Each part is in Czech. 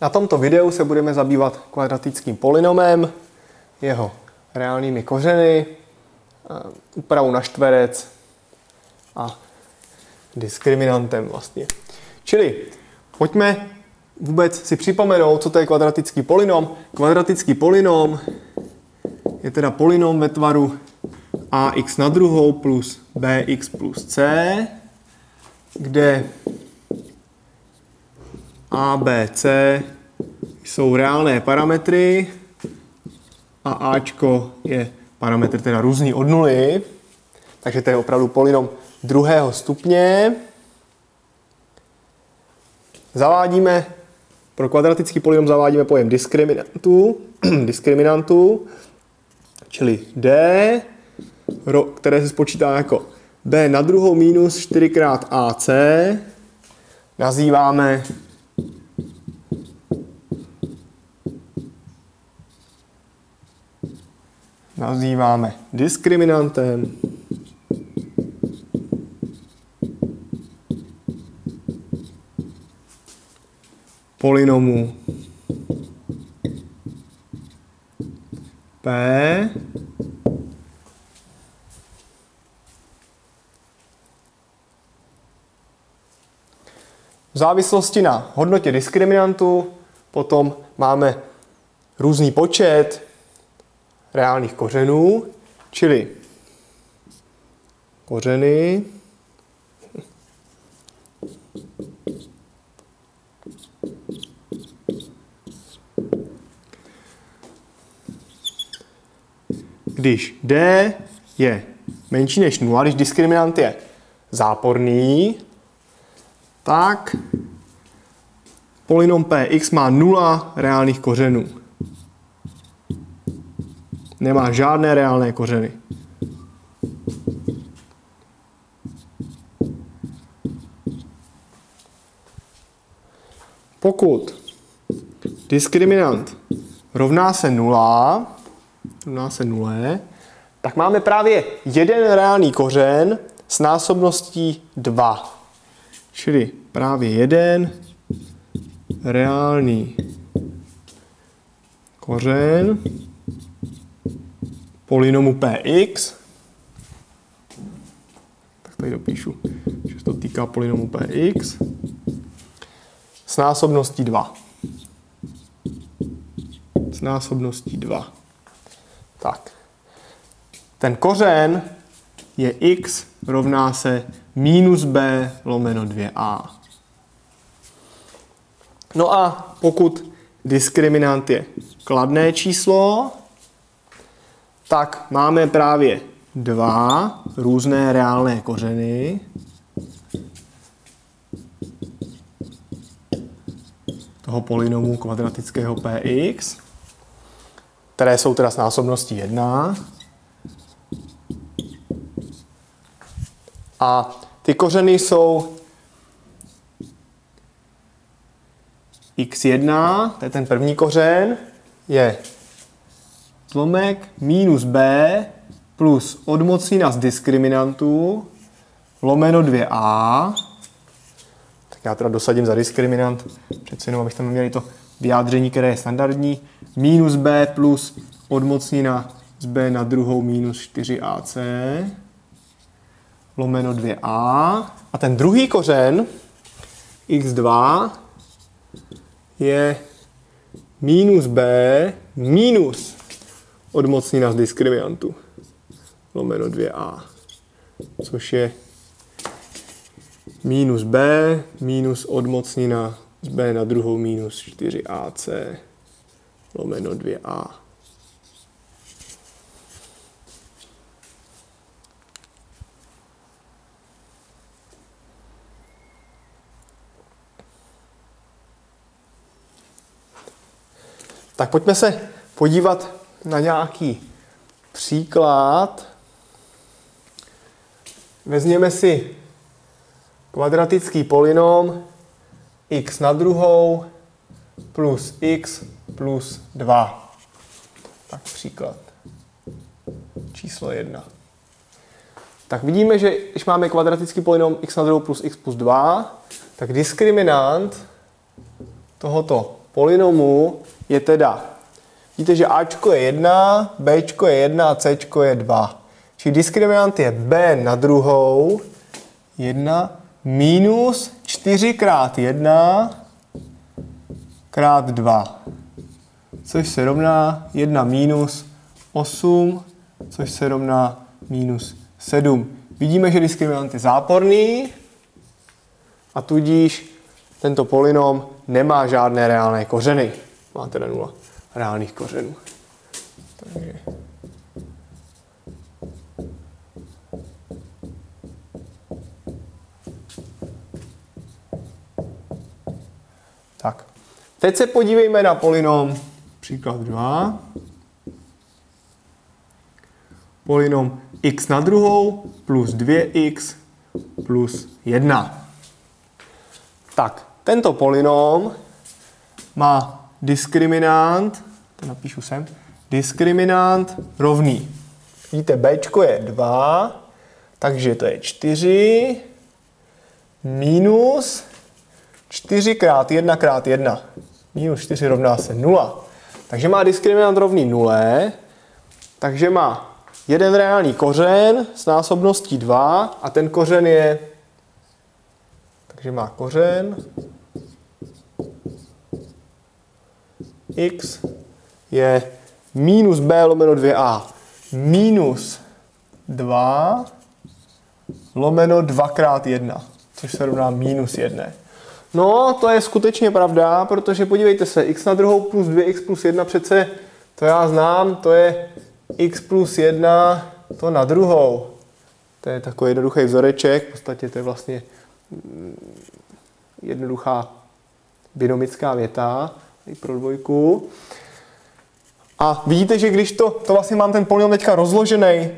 Na tomto videu se budeme zabývat kvadratickým polynomem, jeho reálnými kořeny, úpravou na čtverec a diskriminantem vlastně. Čili pojďme vůbec si připomenout, co to je kvadratický polynom. Kvadratický polynom je teda polynom ve tvaru ax na druhou plus bx plus c, kde a, b, c jsou reálné parametry a ačko je parametr teda různý od nuly, takže to je opravdu polynom druhého stupně. Pro kvadratický polynom zavádíme pojem diskriminantu, čili d, které se spočítá jako b na druhou minus 4x ac, nazýváme diskriminantem polynomu P v závislosti na hodnotě diskriminantu potom máme různý počet reálných kořenů, čili kořeny když d je menší než 0, když diskriminant je záporný, tak polynom px má 0 reálných kořenů. Nemá žádné reálné kořeny. Pokud diskriminant rovná se nule, tak máme právě jeden reálný kořen s násobností 2. Čili právě jeden reálný kořen polynomu px, tak tady dopíšu, že se to týká polynomu px, s násobností 2. S násobností 2. Tak. Ten kořen je x rovná se minus b lomeno 2a. No a pokud diskriminant je kladné číslo, tak máme právě dva různé reálné kořeny. Toho polynomu kvadratického px, které jsou teda s násobností 1. A ty kořeny jsou x1, to je ten první kořen, je zlomek minus b plus odmocnina z diskriminantu lomeno 2a. Tak já teda dosadím za diskriminant, přece jenom, abych tam měli to vyjádření, které je standardní. Minus b plus odmocnina z b na druhou minus 4ac lomeno 2a. A ten druhý kořen, x2, je minus b minus odmocnina z diskriminantu lomeno 2a, což je minus b minus odmocnina z b na druhou minus 4ac lomeno 2a. Tak pojďme se podívat na nějaký příklad. Vezměme si kvadratický polynom x na druhou plus x plus 2. Tak příklad číslo 1. Tak vidíme, že když máme kvadratický polynom x na druhou plus x plus 2, tak diskriminant tohoto polynomu je teda, vidíte, že Ačko je 1, Bčko je 1 a Cčko je 2. Čili diskriminant je B na druhou 1 minus 4 krát 1 krát 2, což se rovná 1 minus 8, což se rovná minus 7. Vidíme, že diskriminant je záporný a tudíž tento polynom nemá žádné reálné kořeny. Má teda 0 reálných kořenů. Takže. Tak. Teď se podívejme na polynom příklad 2. Polynom x na druhou plus 2x plus 1. Tak, tento polynom má diskriminant, to napíšu sem, diskriminant rovný. Vidíte, bčko je 2, takže to je 4 minus 4 krát 1 krát 1. Minus 4 rovná se 0. Takže má diskriminant rovný 0, takže má jeden reálný kořen s násobností 2 a ten kořen je, takže má kořen x je minus b lomeno 2a. Minus 2 lomeno 2 krát 1, což se rovná minus 1. No, to je skutečně pravda, protože podívejte se, x na druhou plus 2x plus 1 přece, to já znám, to je x plus 1, to na druhou. To je takový jednoduchý vzoreček, v podstatě to je vlastně jednoduchá binomická věta i pro dvojku. A vidíte, že když to vlastně mám ten polynom teďka rozložený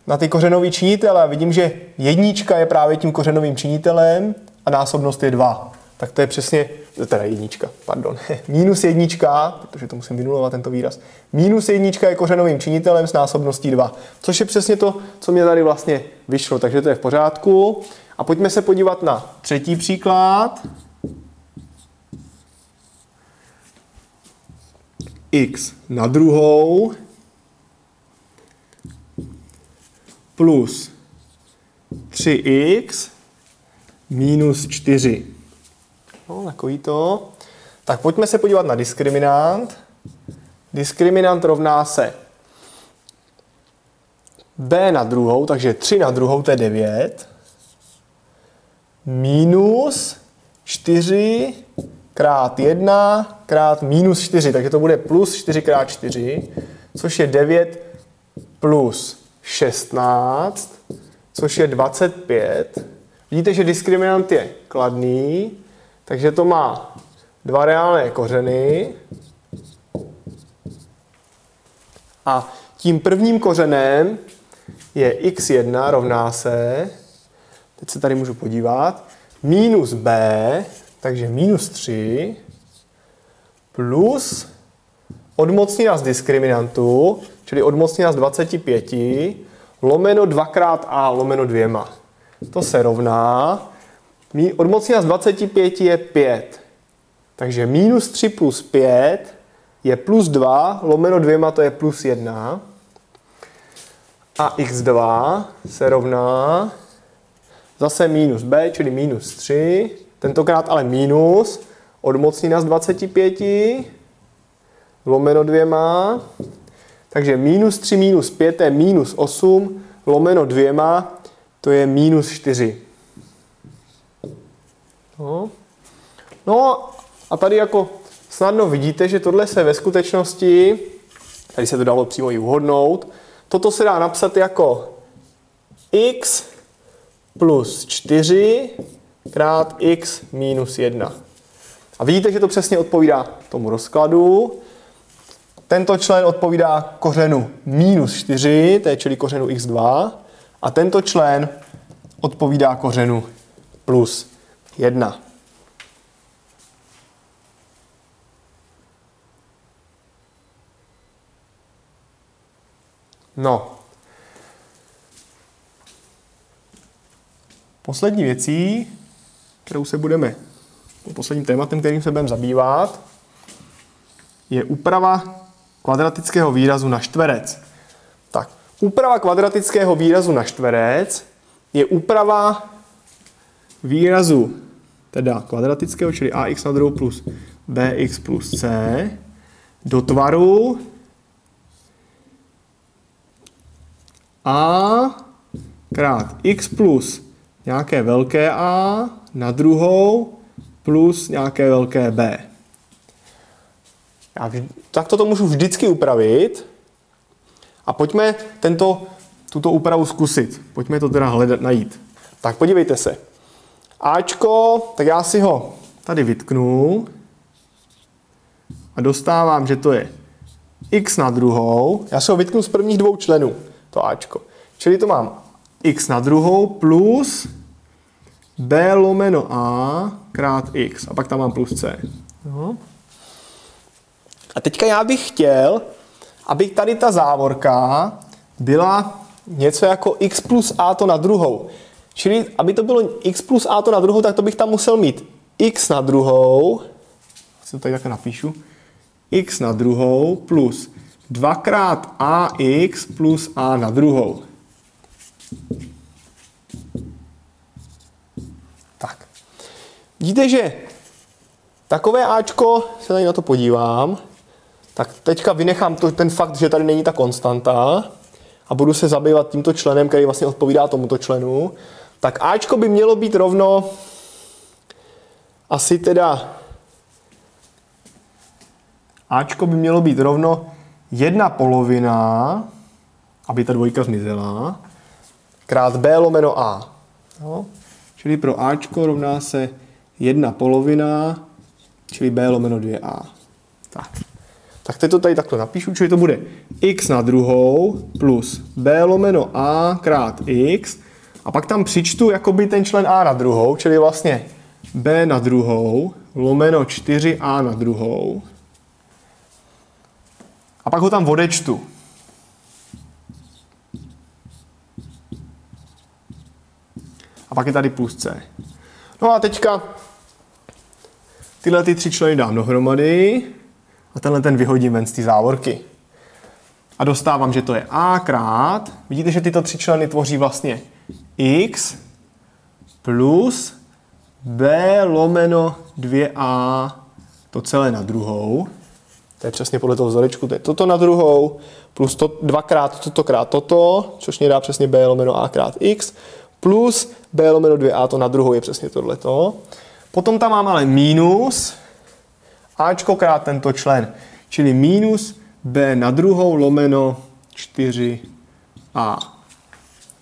na ty kořenový činitele a vidím, že jednička je právě tím kořenovým činitelem a násobnost je 2. Tak to je přesně, teda jednička, pardon, minus jednička, protože to musím vynulovat tento výraz. Minus jednička je kořenovým činitelem s násobností 2, což je přesně to, co mě tady vlastně vyšlo, takže to je v pořádku. A pojďme se podívat na třetí příklad. X na druhou plus 3x minus 4. No, takový to. Tak pojďme se podívat na diskriminant. Diskriminant rovná se b na druhou, takže 3 na druhou, to je 9, minus 4 krát 1 krát minus 4, takže to bude plus 4 krát 4, což je 9 plus 16, což je 25. Vidíte, že diskriminant je kladný, takže to má dva reálné kořeny. A tím prvním kořenem je x1 rovná se, teď se tady můžu podívat, minus b, takže minus 3, plus odmocnina z diskriminantu, čili odmocnina z 25, lomeno 2x a lomeno 2. To se rovná, odmocnina z 25 je 5, takže minus 3 plus 5 je plus 2, lomeno 2 to je plus 1. A x2 se rovná zase minus b, čili minus 3, tentokrát ale minus, odmocnina z 25, lomeno 2, takže minus 3 minus 5 je minus 8, lomeno 2, to je minus 4. No a tady jako snadno vidíte, že tohle se ve skutečnosti, tady se to dalo přímo i uhodnout, toto se dá napsat jako x plus 4 krát x minus 1. A vidíte, že to přesně odpovídá tomu rozkladu. Tento člen odpovídá kořenu minus 4, to je čili kořenu x2, a tento člen odpovídá kořenu plus 1. No. Poslední věcí, posledním tématem, kterým se budeme zabývat, je úprava kvadratického výrazu na čtverec. Tak, úprava kvadratického výrazu na čtverec je úprava výrazu teda kvadratického, čili ax na druhou plus bx plus c do tvaru a krát x plus nějaké velké a na druhou plus nějaké velké b. Takto to můžu vždycky upravit a pojďme tuto úpravu zkusit. Pojďme to teda najít. Tak podívejte se. Ačko, tak já si ho tady vytknu a dostávám, že to je x na druhou. Já si ho vytknu z prvních dvou členů, to Ačko. Čili to mám x na druhou plus b lomeno a krát x. A pak tam mám plus c. No. A teďka já bych chtěl, aby tady ta závorka byla něco jako x plus a to na druhou. Čili, aby to bylo x plus a to na druhou, tak to bych tam musel mít x na druhou, si to tady takhle napíšu, x na druhou plus 2x ax plus a na druhou. Tak. Vidíte, že takové Ačko, se tady na to podívám, tak teďka vynechám ten fakt, že tady není ta konstanta a budu se zabývat tímto členem, který vlastně odpovídá tomuto členu. Tak Ačko by mělo být rovno asi teda Ačko by mělo být rovno 1/2, aby ta dvojka zmizela, krát b lomeno a. No. Čili pro Ačko rovná se 1/2, čili b lomeno 2a. Tak teď to tady takhle napíšu, čili to bude x na druhou plus b lomeno a krát x. A pak tam přičtu jakoby ten člen a na druhou, čili vlastně b na druhou lomeno 4a na druhou. A pak ho tam odečtu. A pak je tady plus c. No a teďka tyhle ty tři členy dám dohromady a tenhle ten vyhodím ven z té závorky. A dostávám, že to je a krát. Vidíte, že tyto tři členy tvoří vlastně x plus b lomeno 2a to celé na druhou. To je přesně podle toho vzorečku, to je toto na druhou, plus to dvakrát toto krát toto, což mě dá přesně b lomeno a krát x, plus b lomeno 2a to na druhou je přesně tohleto. Potom tam mám ale mínus ačko krát tento člen, čili mínus b na druhou lomeno 4a.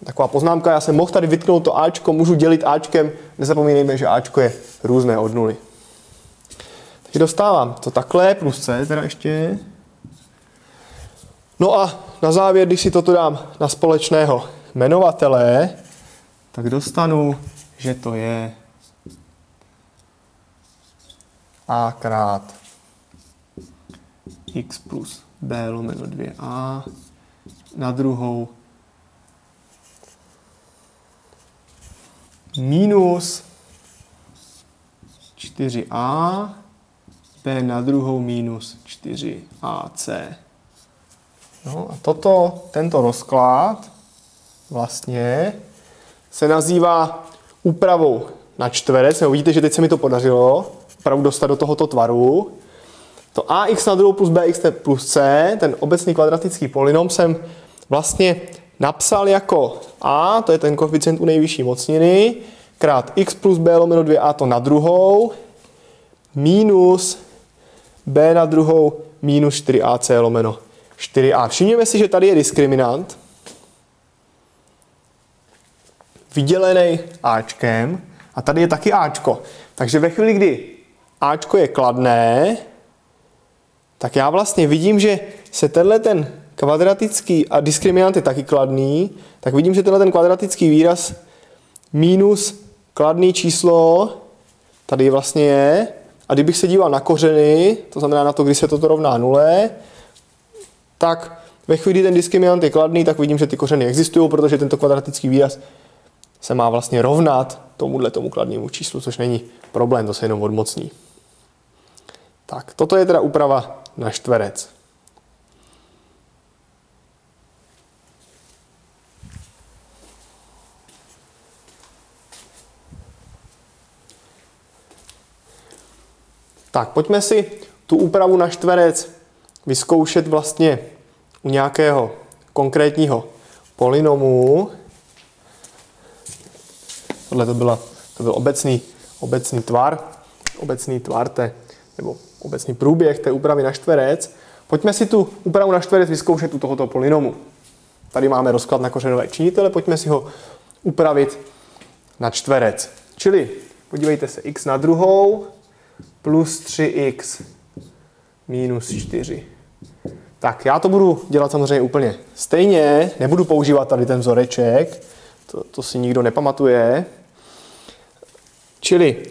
Taková poznámka, já jsem mohl tady vytknout to ačko, můžu dělit ačkem, nezapomínejme, že ačko je různé od nuly. Takže dostávám to takhle, plus c teda ještě. No a na závěr, když si toto dám na společného jmenovatele, tak dostanu, že to je a krát x plus b lomeno 2a na druhou minus 4a b na druhou minus 4ac. No a tento rozklad vlastně se nazývá úpravou na čtverec. Vidíte, že teď se mi to podařilo opravdu dostat do tohoto tvaru. To ax na druhou plus bx plus c, ten obecný kvadratický polynom jsem vlastně napsal jako a, to je ten koeficient u nejvyšší mocniny, krát x plus b lomeno 2a to na druhou, minus b na druhou minus 4ac lomeno 4a. Všimněme si, že tady je diskriminant vydělený ačkem a tady je taky ačko. Takže ve chvíli, kdy ačko je kladné, tak já vlastně vidím, že se tenhle ten kvadratický, a diskriminant je taky kladný, tak vidím, že tenhle ten kvadratický výraz minus kladný číslo tady vlastně je. A kdybych se díval na kořeny, to znamená na to, když se toto rovná nule, tak ve chvíli, kdy ten diskriminant je kladný, tak vidím, že ty kořeny existují, protože tento kvadratický výraz se má vlastně rovnat tomu kladnému číslu, což není problém, to se jenom odmocní. Tak, toto je teda úprava na čtverec. Tak, pojďme si tu úpravu na čtverec vyzkoušet vlastně u nějakého konkrétního polynomu. Tohle to byl obecný tvar nebo obecný průběh té úpravy na čtverec. Pojďme si tu úpravu na čtverec vyzkoušet u tohoto polynomu. Tady máme rozklad na kořenové činitele, pojďme si ho upravit na čtverec. Čili podívejte se, x na druhou plus 3x minus 4. Tak, já to budu dělat samozřejmě úplně stejně, nebudu používat tady ten vzoreček, to si nikdo nepamatuje. Čili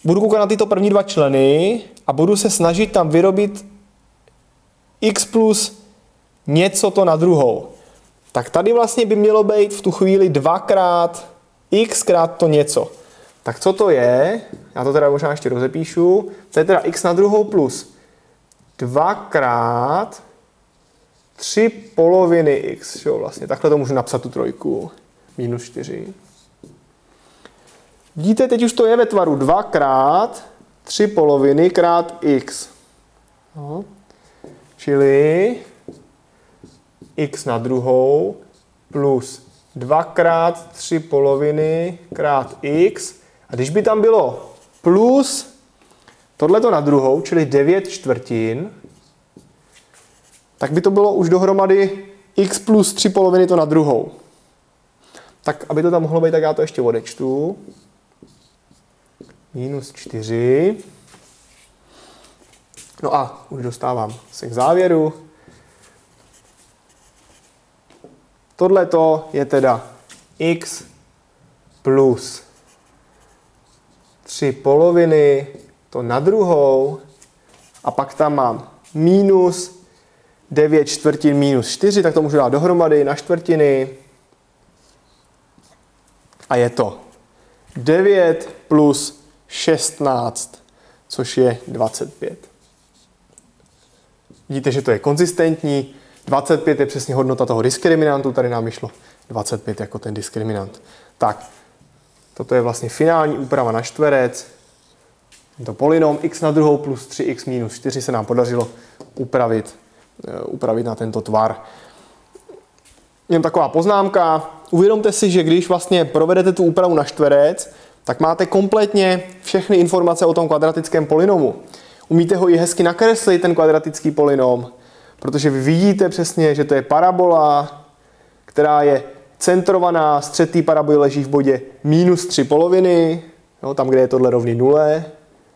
budu koukat na tyto první dva členy a budu se snažit tam vyrobit x plus něco to na druhou. Tak tady vlastně by mělo být v tu chvíli 2x krát to něco. Tak co to je? Já to teda možná ještě rozepíšu. To je teda x na druhou plus 2x 3 poloviny x. Jo, vlastně takhle to můžu napsat tu trojku. Minus 4. Vidíte, teď už to je ve tvaru 2x 3 poloviny krát x. No. Čili x na druhou plus 2x 3 poloviny krát x. A když by tam bylo plus tohleto na druhou, čili 9 čtvrtin, tak by to bylo už dohromady x plus 3 poloviny to na druhou. Tak, aby to tam mohlo být, tak já to ještě odečtu. Minus 4. No a už dostávám se k závěru. Tohleto je teda x plus 3 poloviny, to na druhou, a pak tam mám minus 9 čtvrtin minus 4, tak to můžu dát dohromady na čtvrtiny. A je to 9 plus 16, což je 25. Vidíte, že to je konzistentní. 25 je přesně hodnota toho diskriminantu, tady nám vyšlo 25 jako ten diskriminant. Tak, toto je vlastně finální úprava na čtverec. Tento polynom x na druhou plus 3x minus 4 se nám podařilo upravit na tento tvar. Jen taková poznámka. Uvědomte si, že když vlastně provedete tu úpravu na čtverec, tak máte kompletně všechny informace o tom kvadratickém polynomu. Umíte ho i hezky nakreslit, ten kvadratický polynom, protože vy vidíte přesně, že to je parabola, která je centrovaná, střed té paraboly leží v bodě minus 3 poloviny, jo, tam, kde je tohle rovný nule,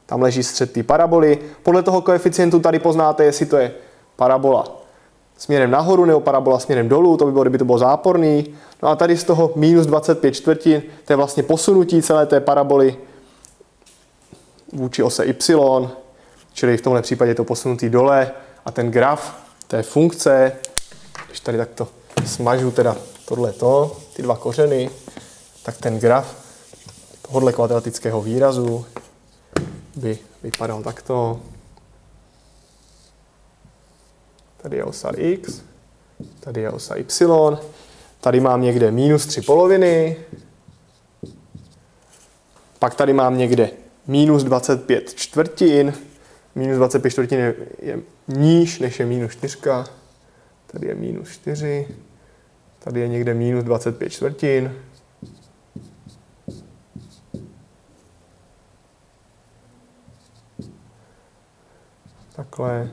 tam leží střed té paraboly. Podle toho koeficientu tady poznáte, jestli to je parabola směrem nahoru nebo parabola směrem dolů, to by bylo, kdyby to bylo záporný. No a tady z toho minus 25 čtvrtin, to je vlastně posunutí celé té paraboly vůči ose y, čili v tomhle případě je to posunutý dole a ten graf té funkce, když tady takto smažu teda tohleto, ty dva kořeny, tak ten graf tohohle kvadratického výrazu by vypadal takto. Tady je osa x, tady je osa y, tady mám někde minus 3 poloviny, pak tady mám někde minus 25 čtvrtin, minus 25 čtvrtin je níž než je minus 4, tady je minus 4, tady je někde minus 25 čtvrtin, takhle.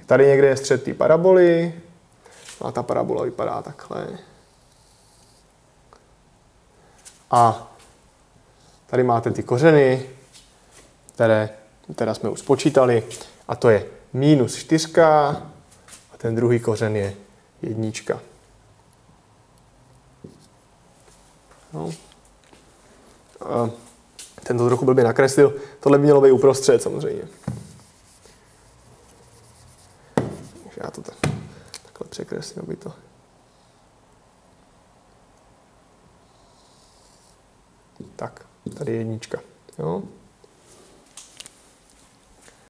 Tady někde je střed té paraboly a ta parabola vypadá takhle. A tady máte ty kořeny, které jsme už spočítali, a to je minus 4 a ten druhý kořen je 1. No. Ten to trochu blbě nakreslil, tohle by mělo být uprostřed samozřejmě. Já to takhle překreslím, aby to... Tak, tady je 1. Jo?